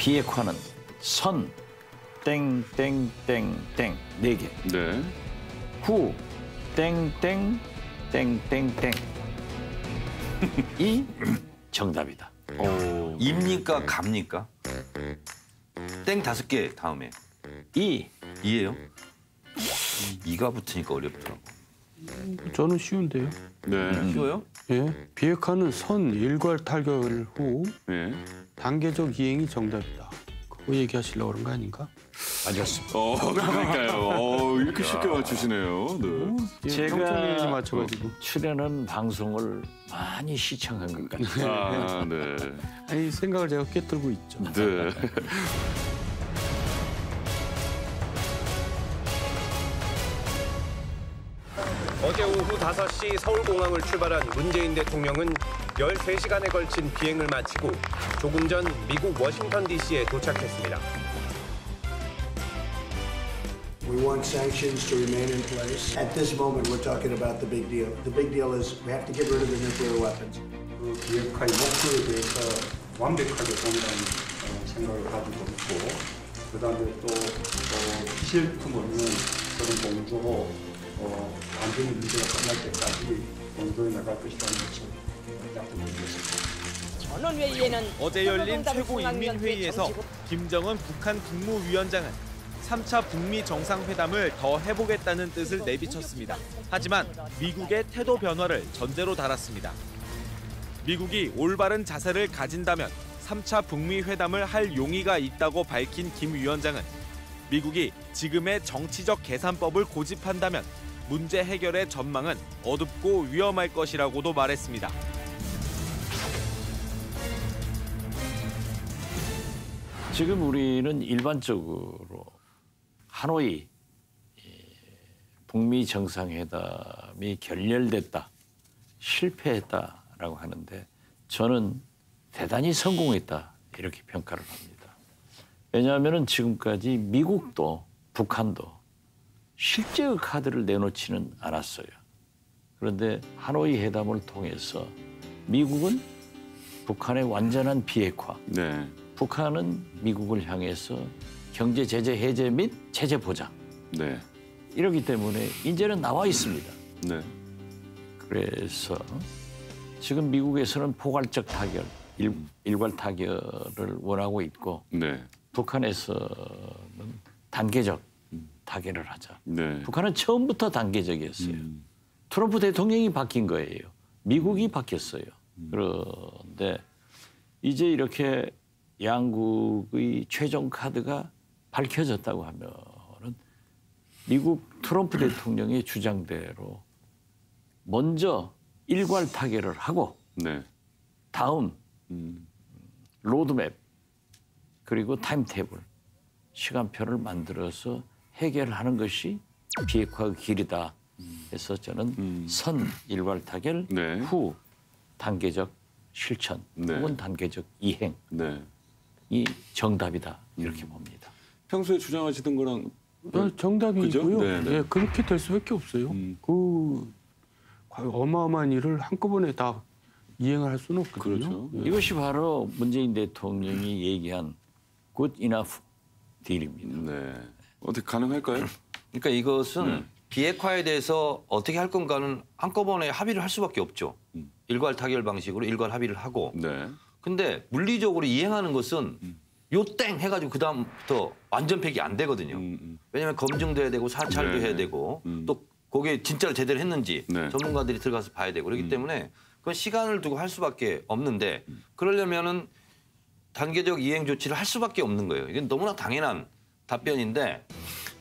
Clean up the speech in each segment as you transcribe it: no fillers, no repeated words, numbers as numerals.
비핵화는 선 땡땡땡땡 4개. 네. 후 땡땡 땡땡땡 이 정답이다. 입니까 갑니까? 땡 5개 다음에 이 이예요? 이가 붙으니까 어렵더라고. 저는 쉬운데요. 네. 쉬워요? 예, 비핵화는 선 일괄 타결 후 네. 단계적 이행이 정답이다. 그거 얘기하시려고 그런 거 아닌가? 맞았습니다. 그러니까요. 이렇게 쉽게 맞추시네요. 네. 예, 제가 평점에 맞춰가지고. 출연한 방송을 많이 시청한 것 같아요. 아, 네. 아니 생각을 제가 꿰뚫고 있죠. 네. 어제 오후 5시 서울공항을 출발한 문재인 대통령은 13시간에 걸친 비행을 마치고 조금 전 미국 워싱턴 DC에 도착했습니다. We want sanctions to remain in place. At this moment, we're talking about the big deal. The big deal is we have to get rid of the nuclear weapons. 그 비핵화의 목표에 대해서 완벽하게 동의하는 생각을 가지고 있고, 그다음에 또 피할 틈 없는 그런 공조로 완전히 문제가 끝날 때까지 공조해 나갈 것이라는 것을 약속드리겠습니다. 전원회의에는 어제 열린 최고인민회의에서 김정은 북한 국무위원장은 3차 북미 정상회담을 더 해보겠다는 뜻을 내비쳤습니다. 하지만 미국의 태도 변화를 전제로 달았습니다. 미국이 올바른 자세를 가진다면 3차 북미 회담을 할 용의가 있다고 밝힌 김 위원장은 미국이 지금의 정치적 계산법을 고집한다면 문제 해결의 전망은 어둡고 위험할 것이라고도 말했습니다. 지금 우리는 일반적으로 하노이 북미 정상회담이 결렬됐다, 실패했다라고 하는데 저는 대단히 성공했다 이렇게 평가를 합니다. 왜냐하면 지금까지 미국도 북한도 실제의 카드를 내놓지는 않았어요. 그런데 하노이 회담을 통해서 미국은 북한의 완전한 비핵화, 네. 북한은 미국을 향해서 경제 제재 해제 및 체제 보장. 네. 이러기 때문에 이제는 나와 있습니다. 네. 그래서 지금 미국에서는 포괄적 타결, 일괄 타결을 원하고 있고 네. 북한에서는 단계적 타결을 하자. 네. 북한은 처음부터 단계적이었어요. 트럼프 대통령이 바뀐 거예요. 미국이 바뀌었어요. 그런데 이제 이렇게 양국의 최종 카드가 밝혀졌다고 하면은 미국 트럼프 대통령의 주장대로 먼저 일괄 타결을 하고 네. 다음 로드맵 그리고 타임테이블 시간표를 만들어서 해결하는 것이 비핵화의 길이다 해서 저는 선 일괄 타결 네. 후 단계적 실천 네. 혹은 단계적 이행이 네. 정답이다 이렇게 봅니다. 평소에 주장하시던 거랑 정답이고요. 그죠? 네, 네. 예, 그렇게 될 수밖에 없어요. 그 어마어마한 일을 한꺼번에 다 이행을 할 수는 없거든요. 그렇죠. 예. 이것이 바로 문재인 대통령이 얘기한 good enough 딜입니다. 네. 어떻게 가능할까요? 그러니까 이것은 비핵화에 대해서 어떻게 할 건가는 한꺼번에 합의를 할 수밖에 없죠. 일괄 타결 방식으로 일괄 합의를 하고. 네. 근데 물리적으로 이행하는 것은 요 땡 해가지고 그다음부터 완전 폐기 안 되거든요. 왜냐하면 검증돼야 되고 사찰도 네. 해야 되고 또 거기에 진짜로 제대로 했는지 네. 전문가들이 들어가서 봐야 되고 그렇기 때문에 그건 시간을 두고 할 수밖에 없는데 그러려면은 단계적 이행 조치를 할 수밖에 없는 거예요. 이건 너무나 당연한 답변인데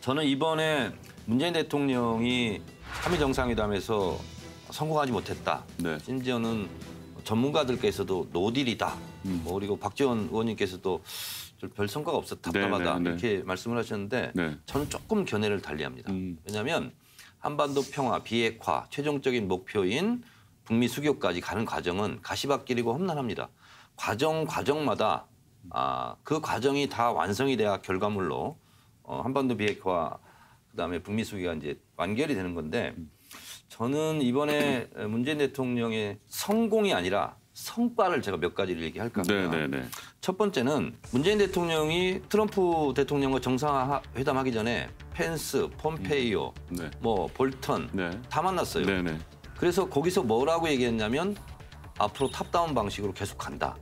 저는 이번에 문재인 대통령이 한미 정상회담에서 성공하지 못했다. 네. 심지어는 전문가들께서도 노딜이다. 그리고 박지원 의원님께서도 별 성과가 없어 답답하다. 네, 네, 네. 이렇게 말씀을 하셨는데 네. 저는 조금 견해를 달리합니다. 왜냐하면 한반도 평화, 비핵화, 최종적인 목표인 북미 수교까지 가는 과정은 가시밭길이고 험난합니다. 과정마다 그 과정이 다 완성이 돼야 결과물로 한반도 비핵화 그다음에 북미 수교가 이제 완결이 되는 건데 저는 이번에 문재인 대통령의 성공이 아니라 성과를 제가 몇 가지를 얘기할까 합니다. 네, 네, 네. 첫 번째는 문재인 대통령이 트럼프 대통령과 정상회담하기 전에 펜스, 폼페이오, 네. 뭐 볼턴 네. 다 만났어요. 네네. 그래서 거기서 뭐라고 얘기했냐면 앞으로 탑다운 방식으로 계속 간다.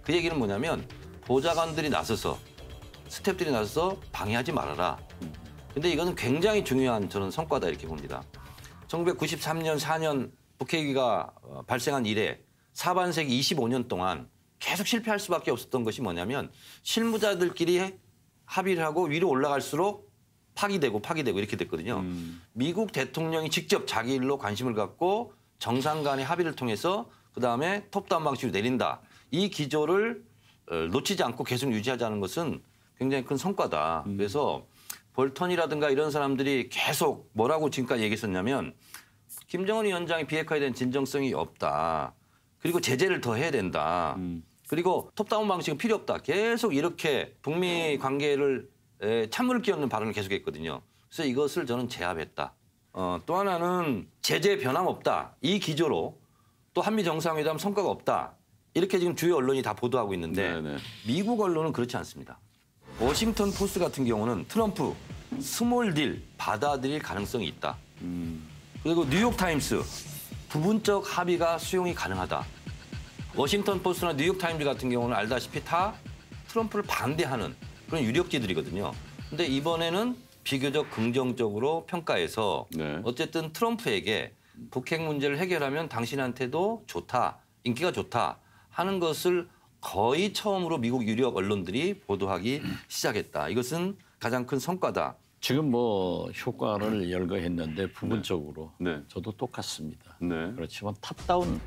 그 얘기는 뭐냐면 보좌관들이 나서서 스태프들이 나서서 방해하지 말아라. 근데 이거는 굉장히 중요한 저는 성과다 이렇게 봅니다. 1993년 4년 북핵위가 발생한 이래 사반세기 25년 동안 계속 실패할 수밖에 없었던 것이 뭐냐면 실무자들끼리 합의를 하고 위로 올라갈수록 파기되고 이렇게 됐거든요. 미국 대통령이 직접 자기 일로 관심을 갖고 정상 간의 합의를 통해서 그다음에 톱다운 방식으로 내린다. 이 기조를 놓치지 않고 계속 유지하자는 것은 굉장히 큰 성과다. 그래서 볼턴이라든가 이런 사람들이 계속 뭐라고 지금까지 얘기했었냐면 김정은 위원장이 비핵화에 대한 진정성이 없다. 그리고 제재를 더 해야 된다. 그리고 톱다운 방식은 필요 없다. 계속 이렇게 북미 관계를 찬물을 끼얹는 발언을 계속했거든요. 그래서 이것을 저는 제압했다. 또 하나는 제재 변함없다. 이 기조로 또 한미 정상회담 성과가 없다. 이렇게 지금 주요 언론이 다 보도하고 있는데 네네. 미국 언론은 그렇지 않습니다. 워싱턴 포스트 같은 경우는 트럼프 스몰 딜 받아들일 가능성이 있다. 그리고 뉴욕타임스 부분적 합의가 수용이 가능하다. 워싱턴 포스트나 뉴욕타임즈 같은 경우는 알다시피 다 트럼프를 반대하는 그런 유력지들이거든요. 근데 이번에는 비교적 긍정적으로 평가해서 네. 어쨌든 트럼프에게 북핵 문제를 해결하면 당신한테도 좋다, 인기가 좋다 하는 것을 거의 처음으로 미국 유력 언론들이 보도하기 시작했다. 이것은 가장 큰 성과다. 지금 뭐 효과를 열거했는데 부분적으로 네. 저도 똑같습니다. 네. 그렇지만 탑다운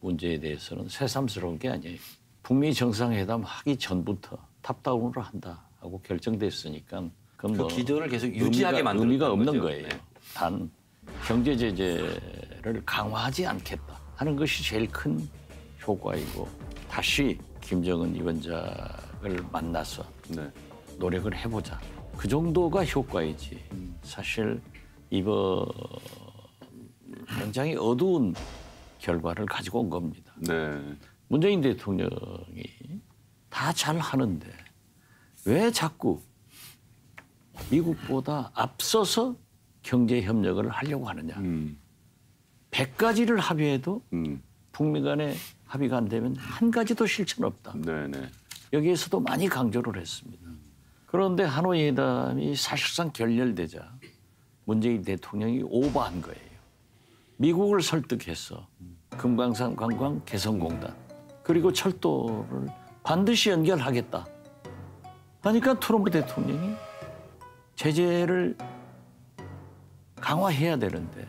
문제에 대해서는 새삼스러운 게 아니에요. 북미 정상회담 하기 전부터 탑다운으로 한다 하고 결정됐으니까 그건 그 뭐 기조를 계속 유지하게 만드는 의미가 없는 거죠. 거예요. 네. 단 경제 제재를 강화하지 않겠다 하는 것이 제일 큰 효과이고 다시 김정은 위원장을 만나서 네. 노력을 해보자. 그 정도가 효과이지. 사실 이번 굉장히 어두운 결과를 가지고 온 겁니다. 네. 문재인 대통령이 다 잘하는데 왜 자꾸 미국보다 앞서서 경제 협력을 하려고 하느냐. 100가지를 합의해도 북미 간에 합의가 안 되면 한 가지도 실천 없다. 네네. 여기에서도 많이 강조를 했습니다. 그런데 하노이 회담이 사실상 결렬되자 문재인 대통령이 오버한 거예요. 미국을 설득해서 금강산 관광 개선공단 그리고 철도를 반드시 연결하겠다. 하니까 트럼프 대통령이 제재를 강화해야 되는데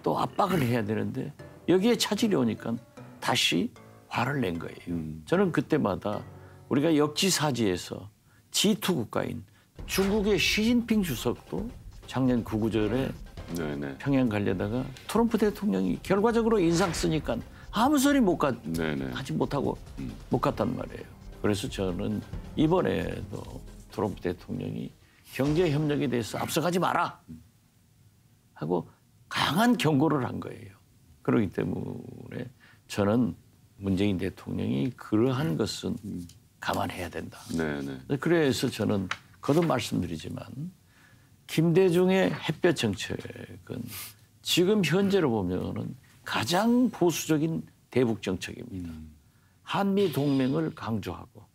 또 압박을 해야 되는데 여기에 차질이 오니까 다시 화를 낸 거예요. 저는 그때마다 우리가 역지사지에서 G2 국가인 중국의 시진핑 주석도 작년 구구절에 네네. 평양 가려다가 트럼프 대통령이 결과적으로 인상 쓰니까 아무 소리 네네. 하지 못하고 못 갔단 말이에요. 그래서 저는 이번에도 트럼프 대통령이 경제 협력에 대해서 앞서가지 마라 하고 강한 경고를 한 거예요. 그렇기 때문에 저는 문재인 대통령이 그러한 것은 감안해야 된다. 네네. 그래서 저는 거듭 말씀드리지만 김대중의 햇볕 정책은 지금 현재로 보면은 가장 보수적인 대북 정책입니다. 한미 동맹을 강조하고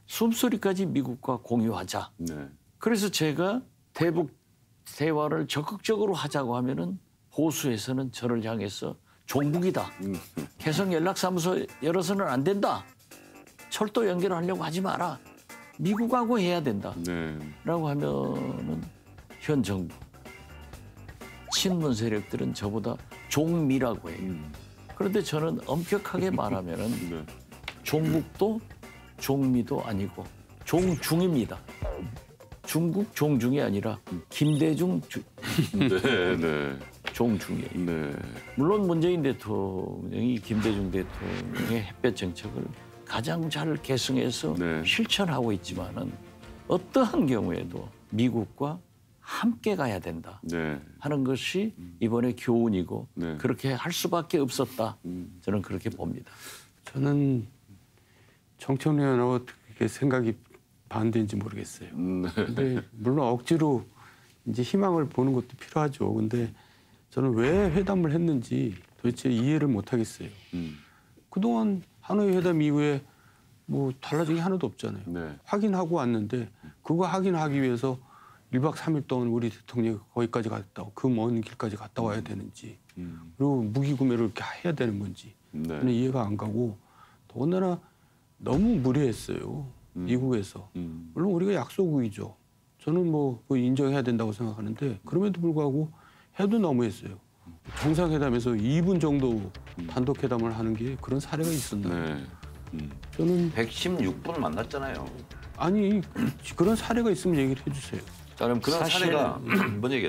숨소리까지 미국과 공유하자. 네. 그래서 제가 대북 대화를 적극적으로 하자고 하면은 보수에서는 저를 향해서 종북이다. 개성 연락사무소 열어서는 안 된다. 철도 연결하려고 하지 마라. 미국하고 해야 된다. 네. 라고 하면은 현 정부 친문 세력들은 저보다 종미라고 해요. 그런데 저는 엄격하게 말하면은 네. 종북도 종미도 아니고 종중입니다. 중국 종중이 아니라 김대중 네네. 종중이에요. 네. 물론 문재인 대통령이 김대중 대통령의 햇볕 정책을 가장 잘 계승해서 네. 실천하고 있지만은 어떠한 경우에도 미국과 함께 가야 된다 네. 하는 것이 이번에 교훈이고 네. 그렇게 할 수밖에 없었다. 저는 그렇게 봅니다. 저는 정청래 의원하고 어떻게 생각이 반대인지 모르겠어요. 근데 물론 억지로 이제 희망을 보는 것도 필요하죠. 근데 저는 왜 회담을 했는지 도대체 이해를 못 하겠어요. 그동안 하노이 회담 이후에 뭐 달라진 게 하나도 없잖아요. 네. 확인하고 왔는데 그거 확인하기 위해서 1박 3일 동안 우리 대통령이 거기까지 갔다 그 먼 길까지 갔다 와야 되는지 그리고 무기 구매를 이렇게 해야 되는 건지 저는 이해가 안 가고 더군다나 너무 무례했어요. 미국에서. 물론 우리가 약소국이죠. 저는 뭐 그거 인정해야 된다고 생각하는데 그럼에도 불구하고 해도 너무했어요. 정상회담에서 2분 정도 단독 회담을 하는 게 그런 사례가 있었나요? 네. 저는 116분 만났잖아요. 아니 그런 사례가 있으면 얘기를 해주세요. 자, 그럼 그런 사실- 사례가 먼저 얘기해.